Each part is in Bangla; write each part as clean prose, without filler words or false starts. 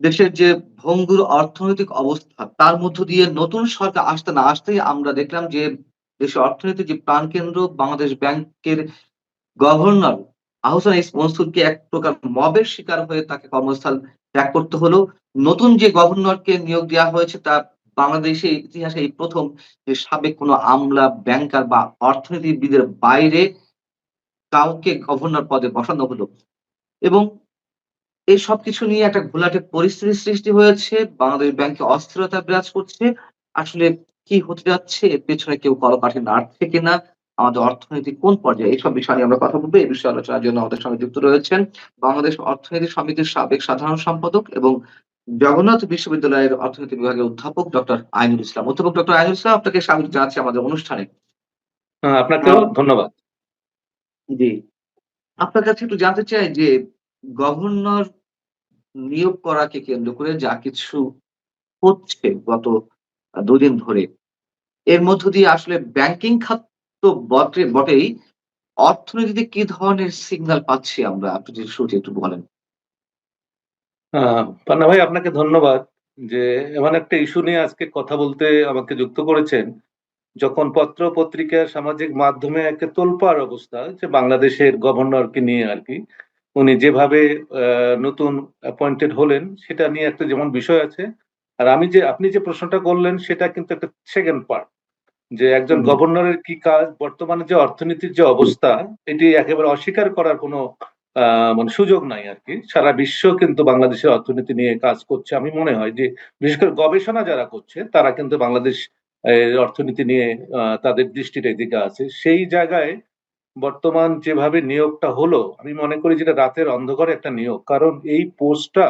দেশের যে ভঙ্গুর অর্থনৈতিক অবস্থা তার মধ্য দিয়ে নতুন সরকার আসতে না আসতেই আমরা দেখলাম যে দেশের অর্থনীতির যে প্রাণকেন্দ্র বাংলাদেশ ব্যাংকের গভর্নর আহসান এইচ মনসুরকে এক প্রকার মবের শিকার হয়ে তাকে কর্মস্থল ত্যাগ করতে হলো। নতুন যে গভর্নরকে নিয়োগ দেওয়া হয়েছে তা বাংলাদেশের ইতিহাসে এই ১ম যে সাবেক কোনো আমলা, ব্যাংকার বা অর্থনীতিবিদের বাইরে কাউকে গভর্নর পদে বসানো হলো। এবং এই সবকিছু নিয়ে একটা ঘোলাটে পরিস্থিতির সৃষ্টি হয়েছে। বাংলাদেশ ব্যাংকে অস্থিরতা বিরাজ করছে। আসলে কি হতে যাচ্ছে এর পেছনে কেউ কলকাঠি নাড়ছে কিনা? আমাদের অর্থনীতি কোন পর্যায়ে? এইসব বিষয় নিয়ে আমরা কথা বলব। এই বিষয়ে আলোচনার জন্য আমাদের সঙ্গে যুক্ত রয়েছেন বাংলাদেশ অর্থনীতি সমিতির সাবেক সাধারণ সম্পাদক এবং জগন্নাথ বিশ্ববিদ্যালয়ের অর্থনীতি বিভাগের অধ্যাপক ডক্টর আইনুল ইসলাম। অধ্যাপক ডক্টর আইনুল ইসলাম আপনাকে স্বাগত জানাচ্ছি আমাদের অনুষ্ঠানে। আ আপনাকেও ধন্যবাদ। জি। আপনার কাছে একটু জানতে চাই যে গভর্নর নিয়োগ করাকে কেন্দ্র করে যা কিছু হচ্ছে গত ২ দিন ধরে। এর মধ্য দিয়ে আসলে ব্যাংকিং খাত তো বটেই, অর্থনীতিতে কি ধরনের সিগন্যাল পাচ্ছি আমরা? আপনি যদি শুরুতে একটু বলেন। পান্না ভাই, আপনাকে ধন্যবাদ যে এমন একটা ইস্যু নিয়ে আজকে কথা বলতে আমাকে যুক্ত করেছেন। যখন পত্র পত্রিকা সামাজিক মাধ্যমে একটা তোলপাড় অবস্থা যে বাংলাদেশের গভর্নরকে নিয়ে আর কি, উনি যেভাবে নতুন অ্যাপয়েন্টেড হলেন সেটা নিয়ে একটা যেমন বিষয় আছে। আর আপনি যে প্রশ্নটা করলেন সেটা কিন্তু একটা সেকেন্ড পার্ট, যে একজন হুম, গভর্নরের কি কাজ, বর্তমানে যে অর্থনীতির যে অবস্থা, এটি একেবারে অস্বীকার করার কোনো মানে সুযোগ নাই আর কি। সারা বিশ্ব কিন্তু বাংলাদেশের অর্থনীতি নিয়ে কাজ করছে। আমি মনে হয় যে বিশেষ করে গবেষণা যারা করছে তারা কিন্তু বাংলাদেশ অর্থনীতি নিয়ে তাদের দৃষ্টিটা এদিকে আছে। সেই জায়গায় বর্তমান যেভাবে নিয়োগটা হলো, আমি মনে করি যেটা রাতের অন্ধকারে একটা নিয়োগ। কারণ এই পোস্টটা,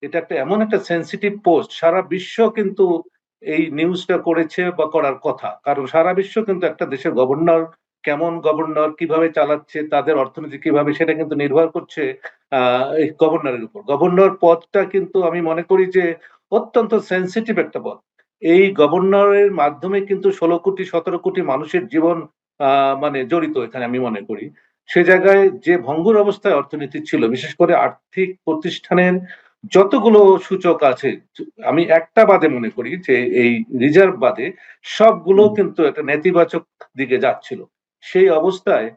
এটা একটা এমন একটা সেন্সিটিভ পোস্ট, সারা বিশ্ব কিন্তু এই নিউজটা করেছে বা করার কথা। কারণ সারা বিশ্ব কিন্তু একটা দেশের গভর্নর কেমন, গভর্নর কিভাবে চালাচ্ছে, তাদের অর্থনীতি কিভাবে, সেটা কিন্তু নির্ভর করছে এই গভর্নরের উপর। গভর্নর পদটা কিন্তু আমি মনে করি যে অত্যন্ত সেন্সিটিভ একটা পদ। এই গভর্নরের মাধ্যমে কিন্তু ১৬ কোটি ১৭ কোটি মানুষের জীবন মানে জড়িত এখানে, আমি মনে করি। সে জায়গায় যে ভঙ্গুর অবস্থায় অর্থনীতি ছিল, বিশেষ করে আর্থিক প্রতিষ্ঠানের যতগুলো সূচক আছে, আমি একটা বাদে মনে করি যে এই রিজার্ভ বাদে সবগুলো হুম। কিন্তু একটা নেতিবাচক দিকে যাচ্ছিল। সেই অবস্থায়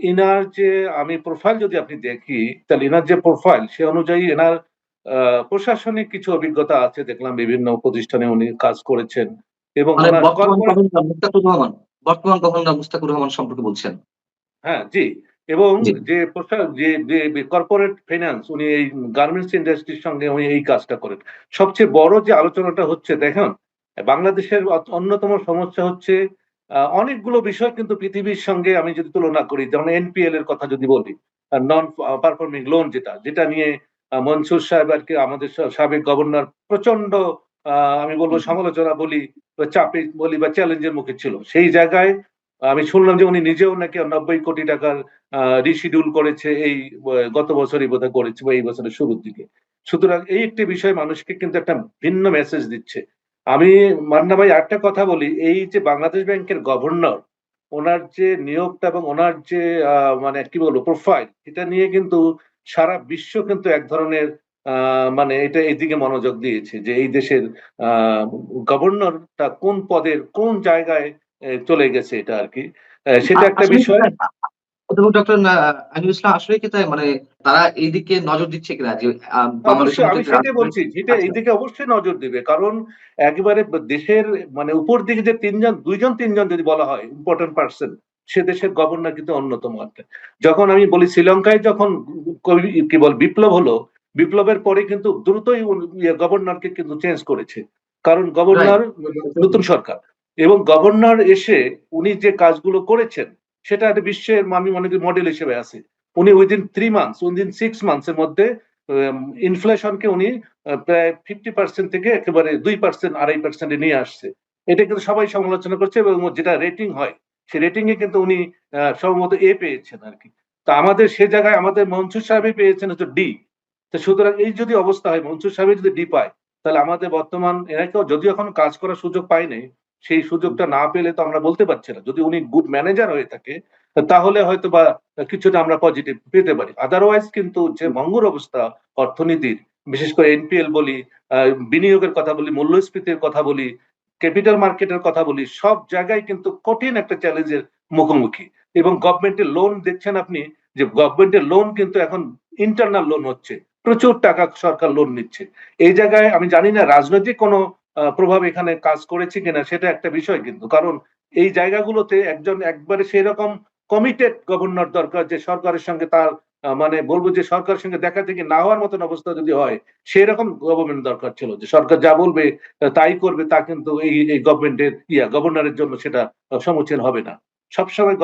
ইনার যে আমি প্রোফাইল যদি আপনি দেখি, তাহলে ইনার যে প্রোফাইল সে অনুযায়ী এনার প্রশাসনিক কিছু অভিজ্ঞতা আছে, দেখলাম বিভিন্ন প্রতিষ্ঠানে উনি কাজ করেছেন এবং মানে ওনার কর্পোরেট। বর্তমান গভর্নর মুস্তাকুর রহমান সম্পর্কে বলছেন। হ্যাঁ, জি। এবং জি। যে কর্পোরেট ফাইন্যান্স, উনি এই গার্মেন্টস ইন্ডাস্ট্রির সঙ্গে উনি এই কাজটা করেন। সবচেয়ে বড় যে আলোচনাটা হচ্ছে দেখুন, বাংলাদেশের অন্যতম সমস্যা হচ্ছে অনেকগুলো বিষয় কিন্তু পৃথিবীর সঙ্গে আমি যদি তুলনা করি, যেমন এনপিএল এর কথা যদি বলি, নন পারফর্মিং লোন, যেটা নিয়ে মনসুর সাহেব আর কি, আমাদের সাবেক গভর্নর প্রচন্ড আমি বলবো হুম, সমালোচনা বলি বা চাপে বলি বা চ্যালেঞ্জের মুখে ছিল। সেই জায়গায় আমি শুনলাম যে উনি নিজেও নাকি ৯০ কোটি টাকার রিশিডিউল করেছে, এই গত বছরই বোধহয় করেছে বা এই বছরের শুরুর দিকে। সুতরাং এই একটি বিষয় মানুষকে কিন্তু একটা ভিন্ন মেসেজ দিচ্ছে। আমি মান্না ভাই একটা কথা বলি, এই যে বাংলাদেশ ব্যাংকের গভর্নর, ওনার যে নিয়োগটা এবং ওনার যে মানে কি বলবো প্রোফাইল, এটা নিয়ে কিন্তু সারা বিশ্ব কিন্তু এক ধরনের মানে এটা এইদিকে মনোযোগ দিয়েছে যে এই দেশের আহ গভর্নরটা কোন পদের কোন জায়গায় চলে গেছে, এটা আর কি। সেটা একটা আসলেই কি বিষয়। তাই? অধ্যাপক ডক্টর আমিনুল ইসলাম আসলেই কি তাই? মানে তারা এইদিকে নজর দিচ্ছে কিনা যে বাংলাদেশের অবশ্যই মতো আমি একটি সেটাই রাষ্ট্রে বলছি, যেটা আচ্ছা। এইদিকে অবশ্যই নজর দিবে। কারণ একেবারে দেশের মানে উপর দিকে যে তিনজন, দুইজন তিনজন যদি বলা হয় ইম্পর্টেন্ট পার্সন, সে দেশের গভর্নর কিন্তু অন্যতম একটা। যখন আমি বলি শ্রীলঙ্কায় যখন কি বল বিপ্লব হলো, বিপ্লবের পরে কিন্তু দ্রুতই গভর্নরকে কিন্তু চেঞ্জ করেছে। কারণ রাইট। গভর্নর, নতুন সরকার, এবং গভর্নর এসে উনি যে কাজগুলো করেছেন সেটা একটা বিশ্বের আমি মনে করি মডেল হিসেবে আছে। উনি উইদিন 3 মান্থস, উইদিন 6 মান্থস এর মধ্যে ইনফ্লেশনকে উনি প্রায় 50% থেকে একেবারে 2%, 2.5% নিয়ে আসছে। এটা কিন্তু সবাই সমালোচনা করছে এবং যেটা রেটিং হয় সেই রেটিং এ কিন্তু উনি সম্ভবত এ পেয়েছেন আর কি। তা আমাদের সে জায়গায় আমাদের মনসুর সাহেবই পেয়েছেন হচ্ছে ডি। তো সুতরাং এই যদি অবস্থা হয়, মনসুর সাহেব যদি ডি পায়, তাহলে আমাদের বর্তমান এনাকেও যদিও এখন কাজ করার সুযোগ পায়নি, সেই সুযোগটা না পেলে তো আমরা বলতে পারছি না। যদি উনি গুড ম্যানেজার হয়ে থাকে তাহলে হয়তো বা কিছুটা আমরা পজিটিভ পেতে পারি। আদারওয়াইজ কিন্তু যে ভঙ্গুর অবস্থা অর্থনীতির, বিশেষ করে এনপিএল বলি, বিনিয়োগের কথা বলি, মূল্যস্ফীতির কথা বলি, ক্যাপিটাল মার্কেটের কথা বলি, সব জায়গায় কিন্তু কঠিন একটা চ্যালেঞ্জের মুখোমুখি। এবং গভর্নমেন্টের লোন দেখছেন আপনি, যে গভর্নমেন্টের লোন কিন্তু এখন ইন্টারনাল লোন হচ্ছে, প্রচুর টাকা সরকার লোন নিচ্ছে। এই জায়গায় আমি জানি না রাজনৈতিক কোনো প্রভাব এখানে কাজ করেছে কিনা, সেটা একটা বিষয় কিন্তু। কারণ এই জায়গাগুলোতে একজন একবারে সেরকম কমিটেড গভর্নর দরকার, যে সরকারের সঙ্গে তার মানে বলবো যে সরকারের সঙ্গে দেখা থেকে না হওয়ার মতন অবস্থা যদি হয়, সেরকম গভর্নমেন্ট দরকার ছিল, যে সরকার যা বলবে তাই করবে। তা কিন্তু এই গভর্নমেন্টের গভর্নরের জন্য সেটা সমীচীন হবে না। সবসময়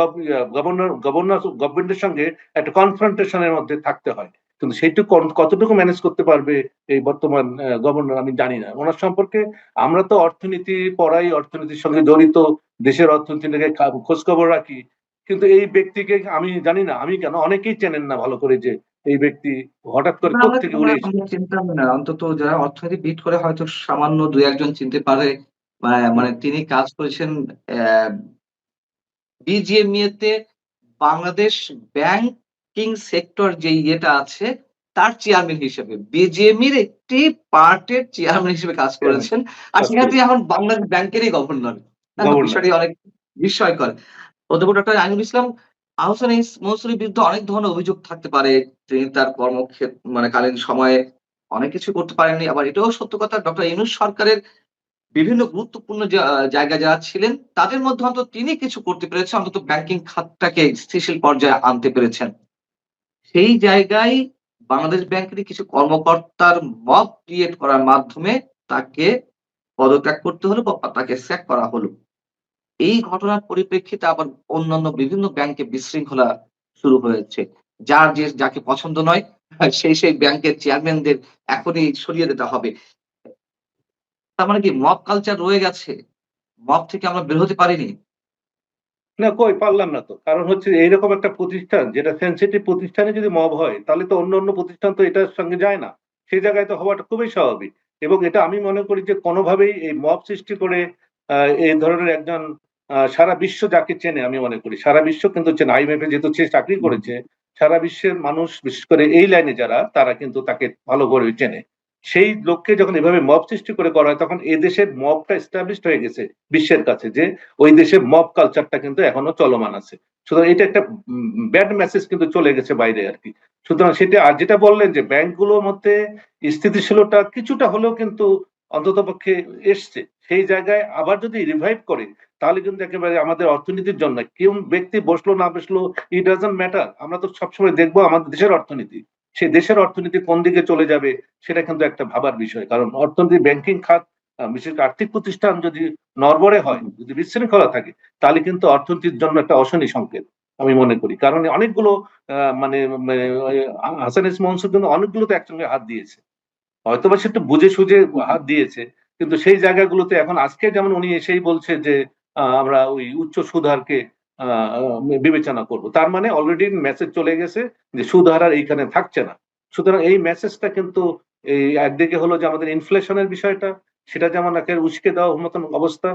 গভর্নমেন্টের সঙ্গে একটা কনফ্রন্টেশনের মধ্যে থাকতে হয়, কিন্তু সেইটুকু কতটুকু ম্যানেজ করতে পারবে এই বর্তমান গভর্নর আমি জানি না। ওনার সম্পর্কে আমরা তো অর্থনীতি পড়াই, অর্থনীতির সঙ্গে জড়িত, দেশের অর্থনীতি থেকে খোঁজ খবর রাখি, কিন্তু এই ব্যক্তিকে আমি জানি না, আমি কেন অনেকেই চেনেন না ভালো করে, যে এই ব্যক্তি হঠাৎ করে না, কোত্থেকে উড়ে এসে। আমরা চিনতাম না। অন্তত যারা অর্থনীতি বিট করে হয়তো সামান্য ২-১ জন চিনতে পারে। হুম, মানে তিনি কাজ করেছেন অ্যা বিজিএমইএ তে, বাংলাদেশ ব্যাংকিং সেক্টর যে ইয়েটা আছে তার চেয়ারম্যান হিসেবে। বিজিএমইএর একটি পার্টের চেয়ারম্যান হিসেবে কাজ চেয়ারম্যান করেছেন। আর কাজ সেখানে তিনি করেছে, এখন বাংলাদেশ ব্যাংকেরই গভর্নর। গভর্নর। বিষয়টি অনেক বিস্ময়কর। অধ্যাপক ডক্টর আইনুল ইসলাম আহসান মনসুরের বিরুদ্ধে অনেক ধরনের অভিযোগ থাকতে পারে। তিনি তার মানে কালীন সময়ে অনেক কিছু করতে পারেননি। আবার এটাও সত্য কথা, ডক্টর ইউনূস সরকারের বিভিন্ন গুরুত্বপূর্ণ জায়গায় যারা ছিলেন, তাদের মধ্যে অন্তত তিনি কিছু করতে পেরেছেন। অন্তত ব্যাংকিং খাতটাকে স্থিতিশীল পর্যায়ে আনতে পেরেছেন। সেই জায়গায় বাংলাদেশ ব্যাংকেরই কিছু কর্মকর্তার মব ক্রিয়েট করার মাধ্যমে তাকে পদত্যাগ করতে হলো বা তাকে স্যাক করা হলো। এই ঘটনার পরিপ্রেক্ষিতে আবার অন্যান্য বিভিন্ন ব্যাংকে বিশৃঙ্খলা শুরু হয়েছে। যাকে পছন্দ নয় সেই ব্যাংকের চেয়ারম্যানদের এখনই সরিয়ে দিতে হবে। তার মানে কি মব কালচার রয়ে গেছে? মব থেকে আমরা বের হতে পারিনি? না, কই পারলাম না তো। কারণ হচ্ছে এইরকম একটা প্রতিষ্ঠান, যেটা সেনসিটিভ প্রতিষ্ঠানে যদি মব হয়, তাহলে তো অন্য প্রতিষ্ঠান তো এটার সঙ্গে যায় না। সেই জায়গায় তো হওয়াটা খুবই স্বাভাবিক। এবং এটা আমি মনে করি যে কোনোভাবেই এই মব সৃষ্টি করে এই ধরনের একজন সারা বিশ্ব যাকে চেনে, আমি মনে করি সারা বিশ্ব কিন্তু চেনে। IMF এ যেহেতু সে চাকরি হুম। করেছে, সারা বিশ্বের মানুষ বিশেষ করে এই লাইনে যারা, তারা কিন্তু তাকে ভালো করে চেনে। সেই লোককে যখন এভাবে মব সৃষ্টি করে করা হয়, তখন এই দেশের মবটা এস্টাবলিশড হয়ে গেছে বিশ্বের কাছে, যে ওই দেশে মব কালচারটা কিন্তু এখনো চলমান আছে। সুতরাং এটা একটা ব্যাড মেসেজ কিন্তু চলে গেছে বাইরে আর কি। সুতরাং সেটা, আর যেটা বললেন যে ব্যাংকগুলোর মধ্যে স্থিতিশীলতা কিছুটা হলেও কিন্তু অন্ততপক্ষে এসছে, সেই জায়গায় আবার যদি রিভাইভ করে, তাহলে কিন্তু একেবারে আমাদের অর্থনীতির জন্য, কেউ ব্যক্তি বসলো না বসলো, ইট ডাজন্ট ম্যাটার। আমরা তো সবসময় দেখবো আমাদের দেশের অর্থনীতি, সেই দেশের অর্থনীতি কোন দিকে চলে যাবে, সেটা কিন্তু একটা ভাবার বিষয়। কারণ অর্থনীতি, ব্যাংকিং খাত, বিশেষ করে আর্থিক প্রতিষ্ঠান যদি নড়বড়ে হয়, যদি বিশৃঙ্খলা থাকে, তাহলে কিন্তু অর্থনীতির জন্য একটা অশনি সংকেত আমি মনে করি। কারণ অনেকগুলো মানে মানে হাসান ইসমাইল মনসুর কিন্তু অনেকগুলোতে একসঙ্গে হাত দিয়েছে, হয়তোবা সে একটু বুঝে সুঝে হাত দিয়েছে, কিন্তু সেই জায়গাগুলোতে এখন আজকে যেমন উনি এসেই বলছে যে আমরা ওই উচ্চ সুদ হারকে বিবেচনা করব, তার মানে অলরেডি মেসেজ চলে গেছে যে সুদ হার আর এইখানে থাকছে না। সুতরাং এই মেসেজটা কিন্তু এই একদিকে হলো যে আমাদের ইনফ্লেশনের বিষয়টা, সেটা যেমন একেবারে উস্কে দেওয়ার মতন অবস্থা,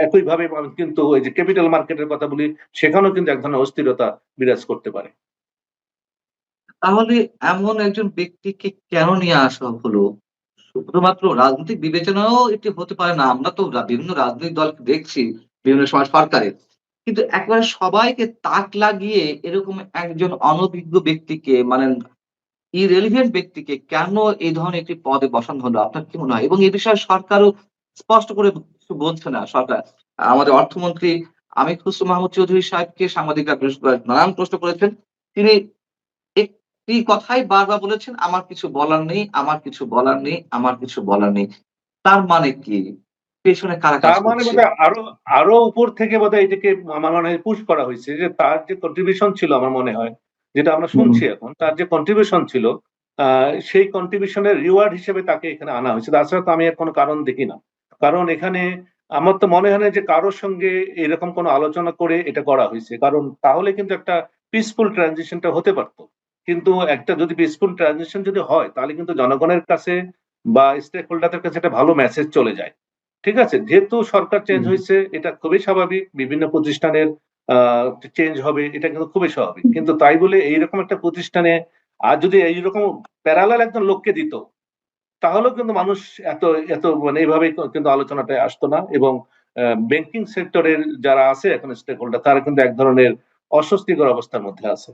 একইভাবে কিন্তু ওই যে ক্যাপিটাল মার্কেটের কথা বলি, সেখানেও কিন্তু এক ধরনের অস্থিরতা বিরাজ করতে পারে। তাহলে এমন একজন ব্যক্তিকে কেন নিয়ে আসা হলো? শুধুমাত্র রাজনৈতিক বিবেচনাও এটি হতে পারে না। আমরা তো বিভিন্ন রাজনৈতিক দলকে দেখছি বিভিন্ন সময় সরকারের। কিন্তু একেবারে সবাইকে তাক লাগিয়ে এরকম একজন অনভিজ্ঞ ব্যক্তিকে, মানে irrelevant ব্যক্তিকে কেন এই ধরনের একটি পদে বসানো হলো? আপনার কি মনে হয়? এবং এ বিষয়ে সরকারও স্পষ্ট করে কিছু বলছে না সরকার। আমাদের অর্থমন্ত্রী আমির খসরু মাহমুদ চৌধুরী সাহেবকে সাংবাদিকরা বৃহস্পতিবার নানান প্রশ্ন করেছেন। তিনি একটি কথাই বারবার বলেছেন, "আমার কিছু বলার নেই, আমার কিছু বলার নেই, আমার কিছু বলার নেই।" তার মানে কি? পেছনে কারা কাজ তার মানে করছে? বোধহয় আরো আরো উপর থেকে বোধহয় এটাকে আমার মনে হয় পুশ করা হয়েছে, যে তার যে কন্ট্রিবিউশন ছিল আমার মনে হয়, যেটা আমরা হুম, শুনছি এখন, তার যে কন্ট্রিবিউশন ছিল, সেই কন্ট্রিবিউশনের রিওয়ার্ড হিসেবে তাকে এখানে আনা হয়েছে। তাছাড়া তো আমি এর কোনো কারণ দেখি না। কারণ এখানে আমার তো মনে হয় না যে কারোর সঙ্গে এরকম কোনো আলোচনা করে এটা করা হয়েছে, কারণ তাহলে কিন্তু একটা পিসফুল ট্রানজিশনটা হতে পারতো। কিন্তু একটা যদি পিসফুল ট্রানজিশন যদি হয়, তাহলে কিন্তু জনগণের কাছে বা স্টেক হোল্ডারদের কাছে একটা ভালো মেসেজ চলে যায়। ঠিক আছে, যেহেতু সরকার চেঞ্জ হুম। হয়েছে, এটা খুবই স্বাভাবিক, বিভিন্ন প্রতিষ্ঠানের চেঞ্জ হবে, এটা কিন্তু খুবই স্বাভাবিক। কিন্তু তাই বলে এইরকম একটা প্রতিষ্ঠানে আর যদি এইরকম প্যারালাল একজন লোককে দিত, তাহলেও কিন্তু মানুষ এত এত মানে এইভাবে কিন্তু আলোচনাটায় আসতো না। এবং ব্যাংকিং সেক্টরের যারা আছে এখন স্টেক হোল্ডার, তারা কিন্তু এক ধরনের অস্বস্তিকর অবস্থার মধ্যে আছে।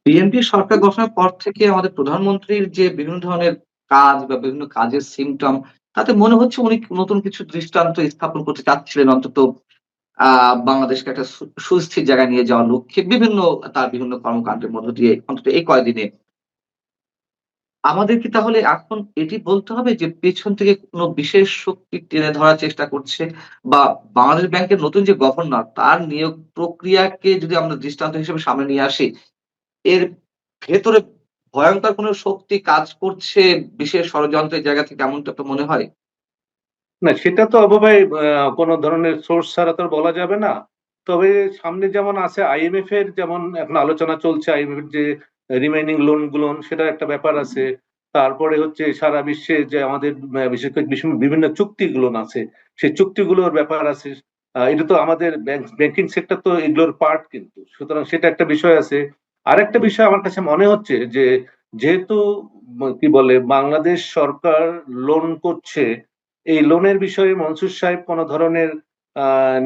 বিএনপি সরকার গঠনের পর থেকে আমাদের প্রধানমন্ত্রীর যে বিভিন্ন ধরনের কাজ বা বিভিন্ন কাজের সিম্পটম, তাতে মনে হচ্ছে উনি নতুন কিছু দৃষ্টান্ত স্থাপন করতে চাচ্ছিলেন, অন্তত বাংলাদেশকে একটা সুস্থির জায়গায় নিয়ে যাওয়ার লক্ষ্যে তার বিভিন্ন কর্মকাণ্ডের মধ্য দিয়ে অন্তত এই কয়দিনে। আমাদের কি তাহলে এখন এটি বলতে হবে যে পেছন থেকে কোনো বিশেষ শক্তি টেনে ধরার চেষ্টা করছে? বা বাংলাদেশ ব্যাংকের নতুন যে গভর্নর, তার নিয়োগ প্রক্রিয়াকে যদি আমরা দৃষ্টান্ত হিসেবে সামনে নিয়ে আসি, এর ভেতরে ভয়ংকর কোনো শক্তি কাজ করছে বিশেষ ষড়যন্ত্রের জায়গা থেকে, এমনটা আপনার মনে হয়? না, সেটা তো অবশ্যই কোনো ধরনের সোর্স ছাড়া তো আর বলা যাবে না। তবে সামনে যেমন আছে আইএমএফ এর, যেমন এখন আলোচনা চলছে আইএমএফ এর যে রিমেইনিং লোন গুলো, সেটার একটা ব্যাপার আছে। তারপরে হচ্ছে সারা বিশ্বে যে আমাদের বিশেষ করে বিভিন্ন চুক্তিগুলো আছে, সেই চুক্তিগুলোর ব্যাপার আছে। এটা তো আমাদের ব্যাংকিং সেক্টর তো এগুলোর পার্ট কিন্তু, সুতরাং সেটা একটা বিষয় আছে। আরেকটা বিষয় আমার কাছে মনে হচ্ছে যে, যেহেতু কি বলে বাংলাদেশ সরকার লোন করছে, এই লোনের বিষয়ে মনসুর সাহেব কোন ধরনের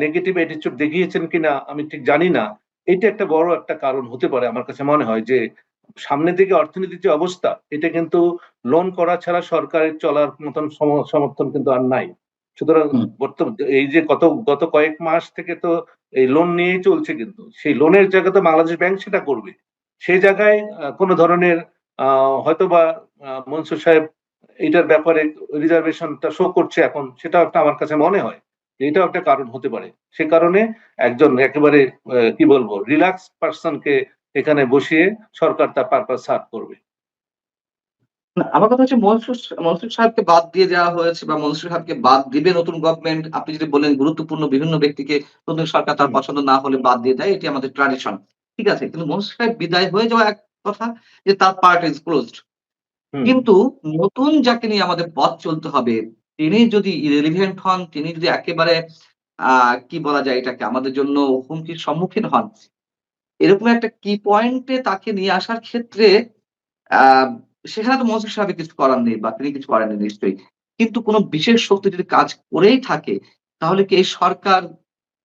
নেগেটিভ অ্যাটিটিউড দেখিয়েছেন কিনা আমি ঠিক জানি না। এটা একটা বড় একটা কারণ হতে পারে আমার কাছে মনে হয়, যে সামনের দিকে অর্থনীতির যে অবস্থা, এটা কিন্তু লোন করা ছাড়া সরকারের চলার মতন সমর্থন কিন্তু আর নাই। সুতরাং হুম। বর্তমান এই যে গত কয়েক মাস থেকে তো এই লোন নিয়েই চলছে, কিন্তু সেই লোনের জায়গাতে বাংলাদেশ ব্যাংক সেটা করবে। সেই জায়গায় কোনো ধরনের হয়তোবা মনসুর সাহেব এটার ব্যাপারে রিজার্ভেশনটা শো করছে এখন, সেটাও একটা আমার কাছে মনে হয় যে এটাও একটা কারণ হতে পারে। সে কারণে একজন একেবারে কি বলবো রিল্যাক্স পার্সনকে এখানে বসিয়ে সরকার তার পারপাস সার্ভ করবে। না, আমার কথা হচ্ছে মনসুর সাহেবকে বাদ দিয়ে দেওয়া হয়েছে বা মনসুর সাহেবকে বাদ দিবে নতুন গভর্নমেন্ট। আপনি যদি বলেন গুরুত্বপূর্ণ বিভিন্ন ব্যক্তিকে নতুন সরকার তার হুম, পছন্দ না হলে বাদ দিয়ে দেয়, এটি আমাদের ট্র্যাডিশন। ঠিক আছে? কিন্তু মনসুর সাহেব বিদায় হয়ে যাওয়া এক কথা, যে তার পার্ট ইস ক্লোজড। হুম। কিন্তু নতুন যাকে নিয়ে আমাদের পথ চলতে হবে, তিনি যদি irrelevant হন, তিনি যদি একেবারে আ কি বলা যায় এটাকে, আমাদের জন্য হুমকির সম্মুখীন হন, এরকম একটা কি পয়েন্টে তাকে নিয়ে আসার ক্ষেত্রে আ সেখানে তো মনসুর সাহেবের কিছু করার নেই বা তিনি কিছু করেননি নিশ্চয়ই। কিন্তু কোন বিশেষ শক্তি যদি কাজ করেই থাকে, তাহলে কি এই সরকার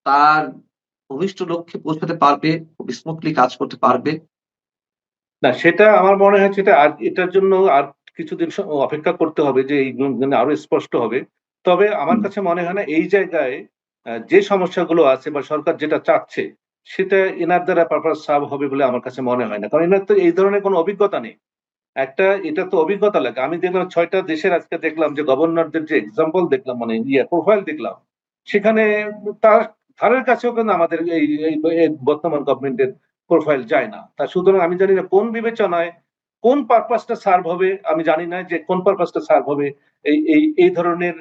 তার অভীষ্ট লক্ষ্যে পৌঁছাতে পারবে? খুব স্মুথলি কাজ করতে পারবে? না, সেটা আমার মনে হয় সেটা আর এটার জন্য আর কিছুদিন অপেক্ষা করতে হবে, যে এই গুণ আরো স্পষ্ট হবে। তবে আমার হুম, কাছে মনে হয় না এই জায়গায় যে সমস্যাগুলো আছে বা সরকার যেটা চাচ্ছে, সেটা এনার দ্বারা পারপাস সার্ভ হবে বলে আমার কাছে মনে হয় না, কারণ এনার তো এই ধরনের কোনো অভিজ্ঞতা নেই। এটা তো অভিজ্ঞতা লাগে। আমি দেখলাম ৬টা দেশের আজকে দেখলাম যে গভর্নরদের যে এক্সাম্পল দেখলাম, মানে প্রোফাইল দেখলাম, সেখানে তার ধারের কাছেও কিন্তু আমাদের এই বর্তমান গভর্নমেন্টের প্রোফাইল যায় না। তা সুতরাং আমি জানি না কোন বিবেচনায় কোন পারপাসটা সার্ভ হবে, আমি জানি না যে কোন পারপাসটা সার্ভ হবে এই ধরনের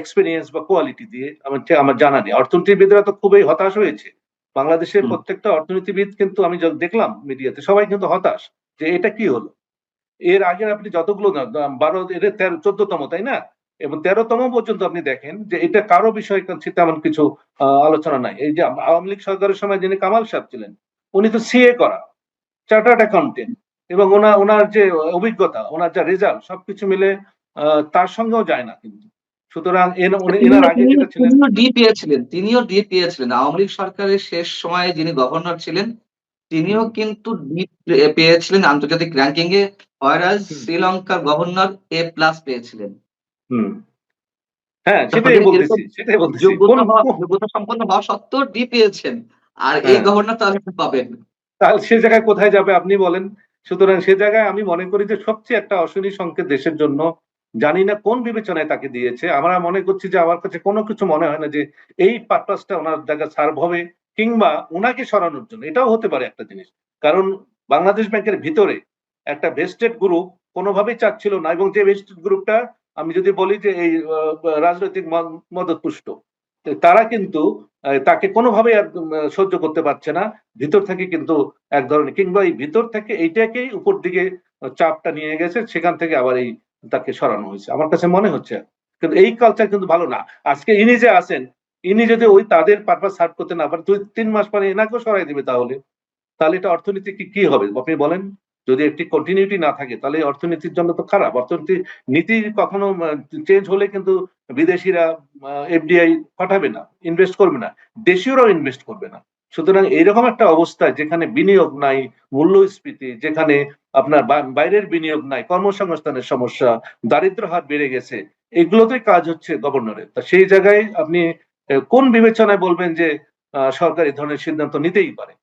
এক্সপেরিয়েন্স বা কোয়ালিটি দিয়ে, আমার জানা নেই। অর্থনীতিবিদরা তো খুবই হতাশ হয়েছে। বাংলাদেশের হুম। প্রত্যেকটা অর্থনীতিবিদ কিন্তু আমি দেখলাম মিডিয়াতে, সবাই কিন্তু হতাশ যে এটা কি হলো। এর আগের আপনি যতগুলো ১২ এর ১৪তম, তাই না? এবং ১৩তম পর্যন্ত আপনি দেখেন যে এটা কারো বিষয় তেমন কিছু আলোচনা নাই। এই যে আওয়ামী লীগ সরকারের সময় যিনি কামাল সাহেব ছিলেন, উনি তো সিএ করা, চার্টার্ড অ্যাকাউন্টেন্ট, এবং ওনার যে অভিজ্ঞতা, ওনার যা রেজাল্ট, সবকিছু মিলে তার সঙ্গেও যায় না কিন্তু। সুতরাং এনার আগে যেটা ছিলেন। তিনিও ডি পেয়েছিলেন। আওয়ামী লীগ সরকারের শেষ সময়ে যিনি গভর্নর ছিলেন, তিনিও হুম, কিন্তু ডি পেয়েছিলেন আন্তর্জাতিক র‍্যাংকিং এ, whereas হুম, শ্রীলঙ্কার গভর্নর এ প্লাস পেয়েছিলেন। হুম। হ্যাঁ, তাহলে এরকম সেটাই বলতেছি কোন যোগ্যতা সম্পন্ন হওয়া সত্ত্বেও ডি পেয়েছেন। আর এই হ্যাঁ, গভর্নর তাহলে কি পাবেন? তাহলে সে জায়গায় কোথায় যাবে আপনি বলেন? সুতরাং সে জায়গায় আমি মনে করি যে সবচেয়ে একটা অশনি সংকেত দেশের জন্য। জানি না কোন বিবেচনায় তাকে দিয়েছে। আমরা মনে করছি যে, আমার কাছে কোনো কিছু মনে হয় না যে এই পারপাসটা উনার জায়গায় সার্ভ হবে, কিংবা উনাকে সরানোর জন্য। এটাও হতে পারে একটা জিনিস। কারণ বাংলাদেশ ব্যাংকের ভিতরে একটা ভেস্টেড গ্রুপ কোনোভাবেই চাচ্ছিল না, এবং যে ভেস্টেড গ্রুপটা আমি যদি বলি যে এই রাজনৈতিক মদদপুষ্ট। তারা কিন্তু তাকে কোনোভাবেই আর সহ্য করতে পারছে না। ভিতর থেকে কিন্তু এক ধরনের, কিংবা এই ভিতর থেকে এইটাকেই উপর দিকে চাপটা নিয়ে গেছে, সেখান থেকে আবার তাকে সরানো হয়েছে আমার কাছে মনে হচ্ছে। কিন্তু এই কালচার কিন্তু ভালো না। আজকে ইনি যে আছেন, ইনি যদি ওই তাদের পারপাস সার্ভ করতে না পারে, ২-৩ মাস পরে এনাকেও সরাই দিবে তাহলে। তাহলে এটা অর্থনীতি কি হবে আপনি বলেন? যদি একটি কন্টিনিউটি না থাকে তাহলে অর্থনীতির জন্য তো খারাপ। অর্থনীতি নীতি কখনো চেঞ্জ হলে কিন্তু বিদেশিরা এফডিআই পাঠাবে না, ইনভেস্ট করবে না, দেশীয়রাও ইনভেস্ট করবে না। সুতরাং এইরকম একটা অবস্থায় যেখানে বিনিয়োগ নাই, মূল্যস্ফীতি, যেখানে আপনার বাইরের বিনিয়োগ নাই, কর্মসংস্থানের সমস্যা, দারিদ্র হার বেড়ে গেছে, এগুলোতেই কাজ হচ্ছে গভর্নরের। তা সেই জায়গায় আপনি কোন বিবেচনায় বলবেন যে সরকার এই ধরনের সিদ্ধান্ত নিতেই পারে?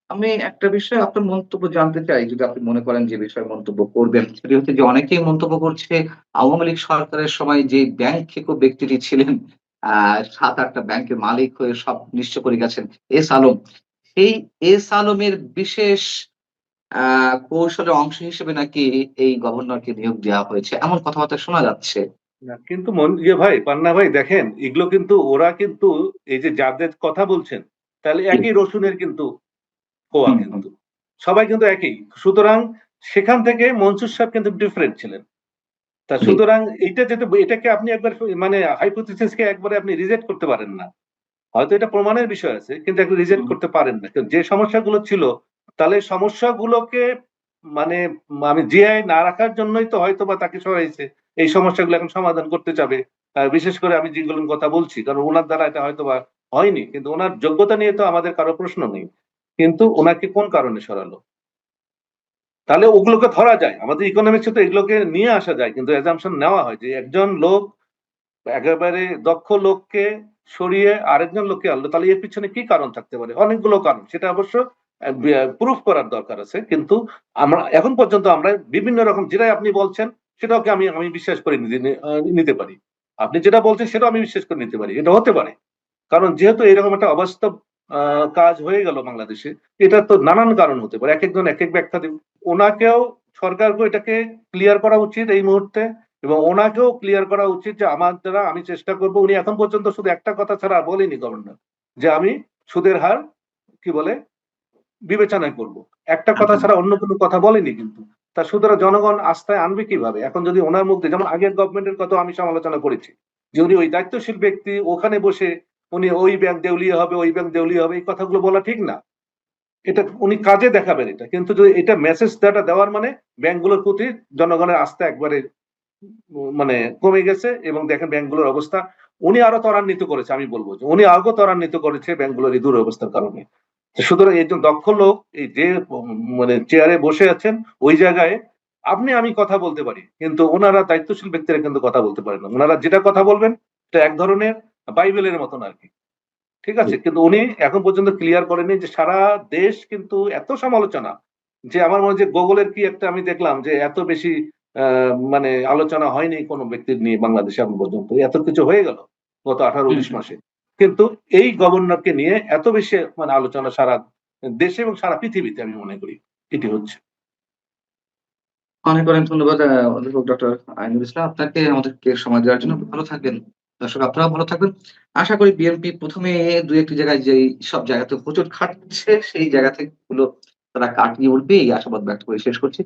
আমি একটা বিষয়ে আপনার মন্তব্য জানতে চাই, যদি আপনি মনে করেন যে বিষয়ে মন্তব্য করবেন। সেটি হচ্ছে যে অনেকেই মন্তব্য করছে আওয়ামী লীগ সরকারের সময় যে ব্যাংক খেকো ব্যক্তিটি ছিলেন, ৭-৮ টা ব্যাংকের মালিক হয়ে সব নিঃস্ব করে গেছেন এস আলম। সেই এস আলমের বিশেষ আ কৌশলের অংশ হিসেবে নাকি এই গভর্নরকে নিয়োগ দেওয়া হয়েছে। এমন কথাবার্তা শোনা যাচ্ছে। না, কিন্তু ভাই, পান্না ভাই, দেখেন এগুলো কিন্তু ওরা কিন্তু এই যে যাদের কথা বলছেন, তাহলে জি। একই রসুনের কিন্তু কোয়া হুম, হুম। কিন্তু। সবাই কিন্তু একই। সুতরাং সেখান থেকে মনসুর সাহেব কিন্তু ডিফারেন্ট ছিলেন। তা জি। সুতরাং এটাকে আপনি একবার মানে হাইপোথিসিস কে একবারে আপনি রিজেক্ট করতে পারেন না। হয়তো এটা প্রমাণের বিষয় আছে, কিন্তু একটু রিজেক্ট হুম। করতে পারেন না। যে সমস্যাগুলো ছিল, তাহলে সমস্যাগুলোকে মানে আমি জিআই না রাখার জন্যই তো হয়তো বা তাকে সরাইছে। এই সমস্যাগুলো এখন সমাধান করতে চাবে। বিশেষ করে আমি যেগুলোর কথা বলছি, কারণ উনার দ্বারা এটা হয়তো বা হয়নি। কিন্তু উনার যোগ্যতা নিয়ে তো আমাদের কারো প্রশ্ন নেই। কিন্তু উনাকে কোন কারণে সরালো? তাহলে ওগুলোকে ধরা যায়। আমাদের ইকোনমিক্সে তো এগুলোকে নিয়ে আসা যায়। কিন্তু অ্যাজাম্পশন নেওয়া হয় যে একজন লোক একেবারে দক্ষ লোককে সরিয়ে আরেকজন লোককে আনলো, তাহলে এর পিছনে কি কারণ থাকতে পারে? অনেকগুলো কারণ, সেটা অবশ্য প্রুফ করার দরকার আছে। কিন্তু আমরা এখন পর্যন্ত আমরা বিভিন্ন রকম যেটাই আপনি বলছেন সেটাকে আমি আমি বিশ্বাস করে নিতে পারি। আপনি যেটা বলছেন সেটাও আমি বিশ্বাস করে নিতে পারি, এটা হতে পারে। কারণ যেহেতু এরকম একটা অবাস্তব কাজ হয়ে গেল বাংলাদেশে, এটা তো নানান কারণ হতে পারে, এক একজন এক এক ব্যাখ্যা দেবে। ওনাকেও, সরকারকেও এটাকে ক্লিয়ার করা উচিত এই মুহূর্তে, এবং ওনাকেও ক্লিয়ার করা উচিত যে আমার দ্বারা আমি চেষ্টা করব। উনি এখন পর্যন্ত শুধু একটা কথা ছাড়া বলেনি গভর্নর, যে আমি সুদের হার কি বলে বিবেচনা করব। একটা কথা একদম। ছাড়া অন্য কোনো কথা বলেনি কিন্তু। তা সুতরাং জনগণ আস্থায় আনবে কিভাবে? এখন যদি ওনার মুখ দিয়ে, যেমন আগের গভর্নমেন্টের কথা আমি সমালোচনা করেছি, যে উনি ওই দায়িত্বশীল ব্যক্তি ওখানে বসে উনি ওই ব্যাংক দেউলিয়া হবে, ওই ব্যাংক দেউলিয়া হবে, এই কথাগুলো বলা ঠিক না। এটা উনি কাজে দেখাবেন এটা, কিন্তু যদি এটা মেসেজ দেওয়ার মানে ব্যাংকগুলোর প্রতি জনগণের আস্থা একবারে মানে কমে গেছে। এবং দেখেন ব্যাংকগুলোর অবস্থা উনি আরো ত্বরান্বিত করেছে। আমি বলবো যে উনি আরো ত্বরান্বিত করেছে ব্যাংকগুলোর এই দুরবস্থার কারণে। সুতরাং একজন দক্ষ লোক এই যে মানে চেয়ারে বসে আছেন ওই জায়গায় আপনি আমি কথা বলতে পারি, কিন্তু ওনারা দায়িত্বশীল ব্যক্তিরা কিন্তু কথা বলতে পারেন না। ওনারা যেটা কথা বলবেন এটা এক ধরনের বাইবেলের মতন আর কি। ঠিক জি। আছে, কিন্তু উনি এখন পর্যন্ত ক্লিয়ার করেনি যে সারা দেশ কিন্তু এত সমালোচনা, যে আমার মনে হয় যে গুগলের কি একটা আমি দেখলাম যে এত বেশি মানে আলোচনা হয়নি কোনো ব্যক্তির নিয়ে বাংলাদেশে এখন পর্যন্ত, এত কিছু হয়ে গেল গত হুম, 18-19 হুম। মাসে। কিন্তু এই গভর্নরকে নিয়ে এত বেশি মানে আলোচনা সারা দেশে এবং সারা পৃথিবীতে আমি মনে করি এটি হচ্ছে। অনেক, অনেক ধন্যবাদ অধ্যাপক ডক্টর আইনুল ইসলাম। আপনাকে আমাদেরকে সময় দেওয়ার জন্য। ভালো থাকবেন। দর্শক আপনারাও ভালো থাকবেন। আশা করি বিএনপি ১ম এ ২-১ টি জায়গায় যেই সব জায়গাতে হোঁচট খাচ্ছে, সেই জায়গা থেকে গুলো তারা কাটিয়ে উঠবে, এই আশাবাদ ব্যক্ত করে শেষ করছি।